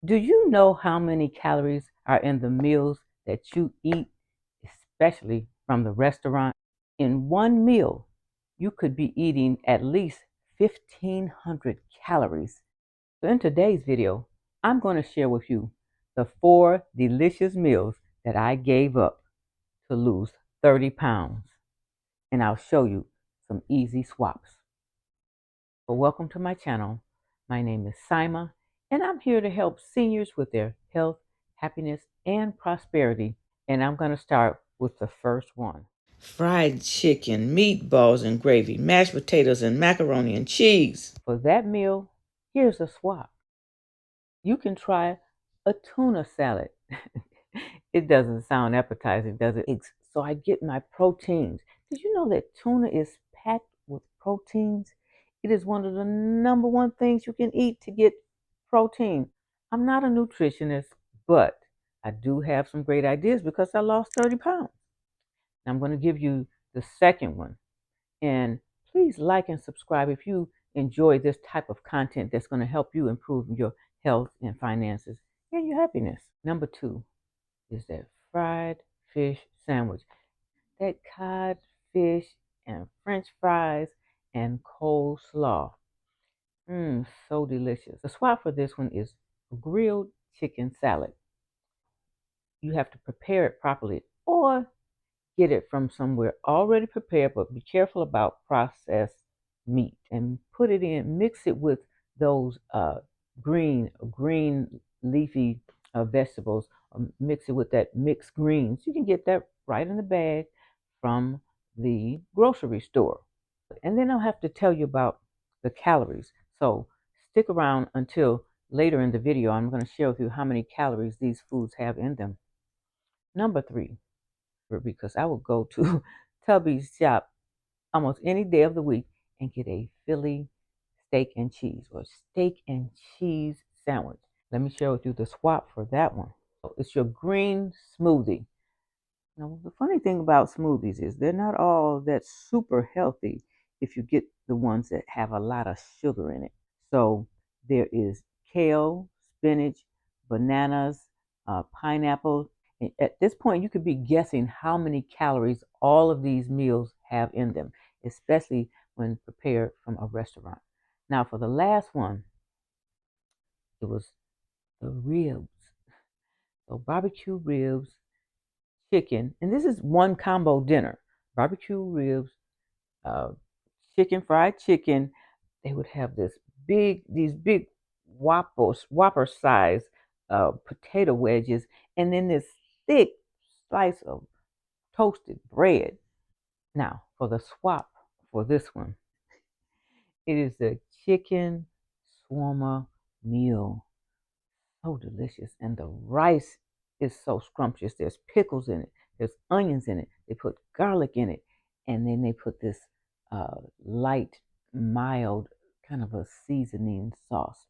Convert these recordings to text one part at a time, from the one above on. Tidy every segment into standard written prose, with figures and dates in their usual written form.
Do you know how many calories are in the meals that you eat, especially from the restaurant? In one meal, you could be eating at least 1,500 calories. So in today's video, I'm going to share with you the 4 delicious meals that I gave up to lose 30 pounds. And I'll show you some easy swaps. Well, welcome to my channel. My name is Sima, and I'm here to help seniors with their health, happiness, and prosperity. And I'm going to start with the first one. Fried chicken, meatballs and gravy, mashed potatoes and macaroni and cheese. For that meal, here's a swap. You can try a tuna salad. It doesn't sound appetizing, does it? So I get my proteins. Did you know that tuna is packed with proteins? It is one of the number one things you can eat to get protein. I'm not a nutritionist, but I do have some great ideas because I lost 30 pounds. I'm going to give you the second one. And please like and subscribe if you enjoy this type of content that's going to help you improve your health and finances and your happiness. Number 2 is that fried fish sandwich. That cod fish and french fries and coleslaw. So delicious. The swap for this one is grilled chicken salad. You have to prepare it properly or get it from somewhere already prepared, but be careful about processed meat and put it in, mix it with those green leafy vegetables, mix it with that mixed greens. You can get that right in the bag from the grocery store. And then I'll have to tell you about the calories. So stick around until later in the video. I'm going to share with you how many calories these foods have in them. Number 3, because I will go to Tubby's shop almost any day of the week and get a Philly steak and cheese or steak and cheese sandwich. Let me share with you the swap for that one. So it's your green smoothie. Now, the funny thing about smoothies is they're not all that super healthy if you get the ones that have a lot of sugar in it. So there is kale, spinach, bananas, pineapple. And at this point, you could be guessing how many calories all of these meals have in them, especially when prepared from a restaurant. Now, for the last one, it was the ribs. So barbecue ribs, chicken, and this is one combo dinner. Barbecue ribs, uh, chicken, fried chicken. They would have these big whopper size potato wedges, and then this thick slice of toasted bread. Now, for the swap for this one, it is the chicken Swarma meal. So delicious. And the rice is so scrumptious. There's pickles in it, there's onions in it, they put garlic in it, and then they put this light, mild kind of a seasoning sauce.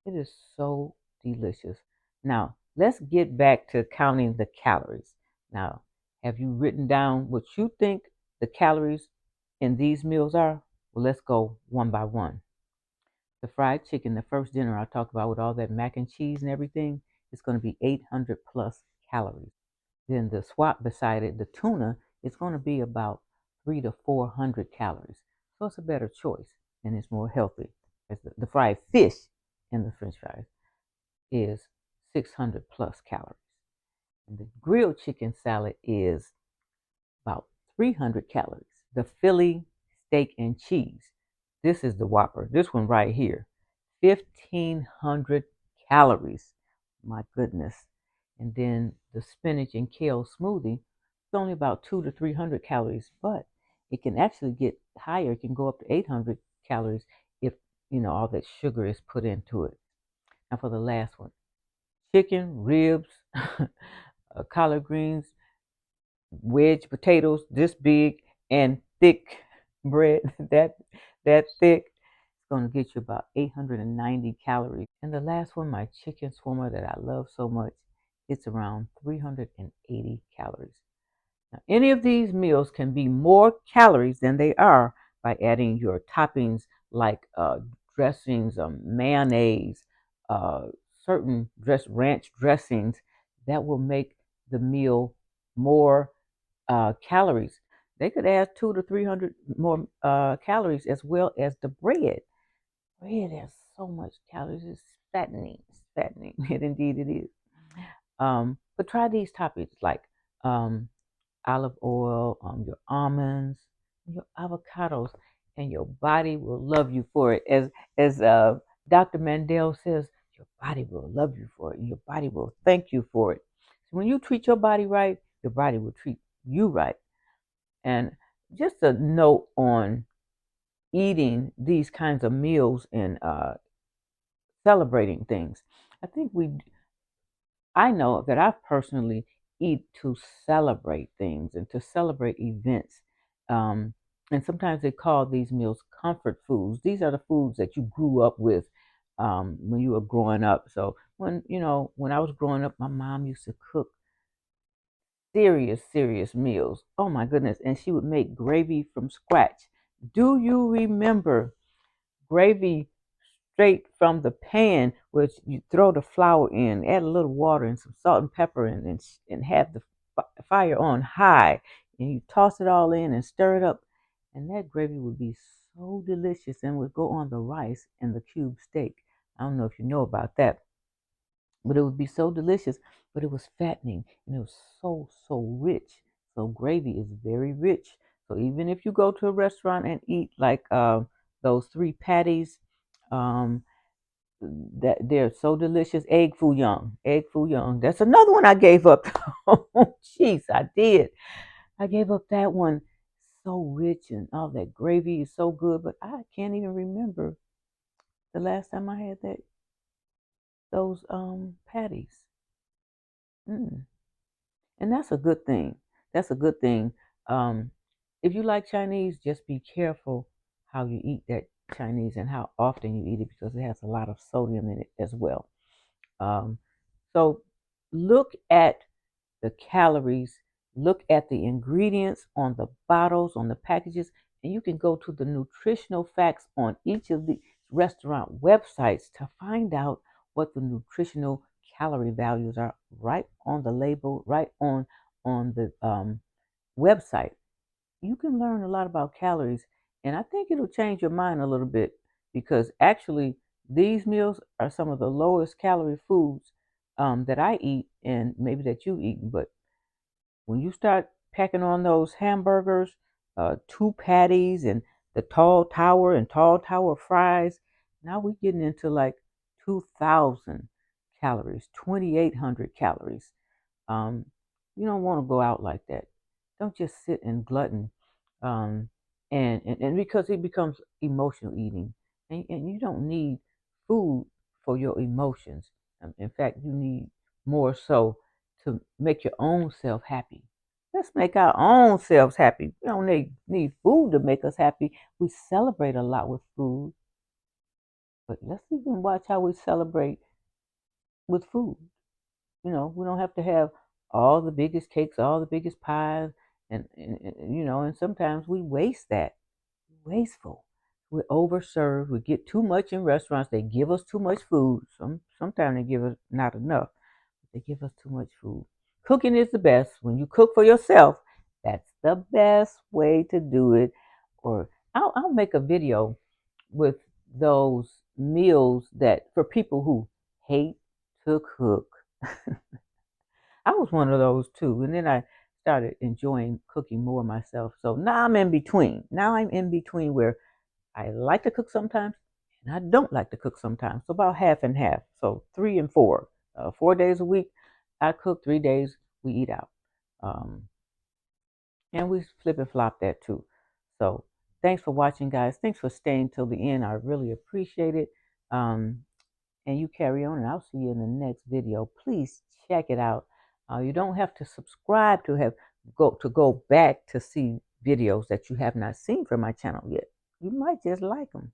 It is so delicious. Now, let's get back to counting the calories. Now, have you written down what you think the calories in these meals are? Well, let's go one by one. The fried chicken, the first dinner I talked about with all that mac and cheese and everything, is going to be 800 plus calories. Then the swap beside it, the tuna, is going to be about 300 to 400 calories. So it's a better choice and it's more healthy. As the fried fish and the french fries is 600 plus calories. And the grilled chicken salad is about 300 calories. The Philly steak and cheese, this is the Whopper. This one right here, 1,500 calories. My goodness. And then the spinach and kale smoothie, it's only about 200 to 300 calories, but it can actually get higher. It can go up to 800 calories if all that sugar is put into it. Now for the last one, chicken, ribs, collard greens, wedge potatoes this big and thick bread that thick. It's going to get you about 890 calories. And the last one, my chicken swarma that I love so much, it's around 380 calories. Now, any of these meals can be more calories than they are by adding your toppings like dressings, mayonnaise, uh, certain ranch dressings that will make the meal more calories. They could add 200 to 300 more calories, as well as the bread. Bread has so much calories. It's fattening. It's fattening. And indeed it is. But try these toppings like um, olive oil, your almonds, your avocados, and your body will love you for it. As Dr. Mandel says, your body will love you for it, and your body will thank you for it. So when you treat your body right, your body will treat you right. And just a note on eating these kinds of meals and celebrating things. I think I know that I personally eat to celebrate things and to celebrate events. Um, and sometimes they call these meals comfort foods. These are the foods that you grew up with when you were growing up. So when I was growing up, my mom used to cook serious, serious meals. Oh my goodness. And she would make gravy from scratch. Do you remember gravy straight from the pan, which you throw the flour in, add a little water and some salt and pepper, and have the fire on high, and you toss it all in and stir it up, and that gravy would be so delicious and would go on the rice and the cube steak. I don't know if you know about that, but it would be so delicious. But it was fattening and it was so rich. So gravy is very rich. So even if you go to a restaurant and eat like those three patties, um, that they're so delicious. Egg foo young. That's another one I gave up. Oh, jeez, I did. I gave up that one. So rich and all that gravy is so good, but I can't even remember the last time I had those patties. Mm. And that's a good thing. That's a good thing. Um, if you like Chinese, just be careful how you eat that Chinese and how often you eat it, because it has a lot of sodium in it as well. Um, so look at the calories, look at the ingredients on the bottles, on the packages, and you can go to the nutritional facts on each of the restaurant websites to find out what the nutritional calorie values are right on the label, right on the website. You can learn a lot about calories, and I think it'll change your mind a little bit, because actually these meals are some of the lowest calorie foods that I eat, and maybe that you eat. But when you start packing on those hamburgers, two patties, and the tall tower fries, now we're getting into like 2,000 calories, 2,800 calories. Um, you don't want to go out like that. Don't just sit and glutton, um, and because it becomes emotional eating, and you don't need food for your emotions. In fact, you need more so to make your own self happy. Let's make our own selves happy. We don't need food to make us happy. We celebrate a lot with food, but let's even watch how we celebrate with food. We don't have to have all the biggest cakes, all the biggest pies, and sometimes we waste that. Wasteful. We overserve. We get too much in restaurants. They give us too much food. Sometimes they give us not enough. They give us too much food. Cooking is the best. When you cook for yourself, that's the best way to do it. Or I'll make a video with those meals that for people who hate to cook. I was one of those too. And then I started enjoying cooking more myself. So now I'm in between. Now I'm in between where I like to cook sometimes and I don't like to cook sometimes. So about half and half. So 3 and 4. 4 days a week I cook, 3 days we eat out. Um, and we flip and flop that too. So thanks for watching, guys. Thanks for staying till the end. I really appreciate it. Um, and you carry on, and I'll see you in the next video. Please check it out. You don't have to subscribe to go back to see videos that you have not seen from my channel yet. You might just like them.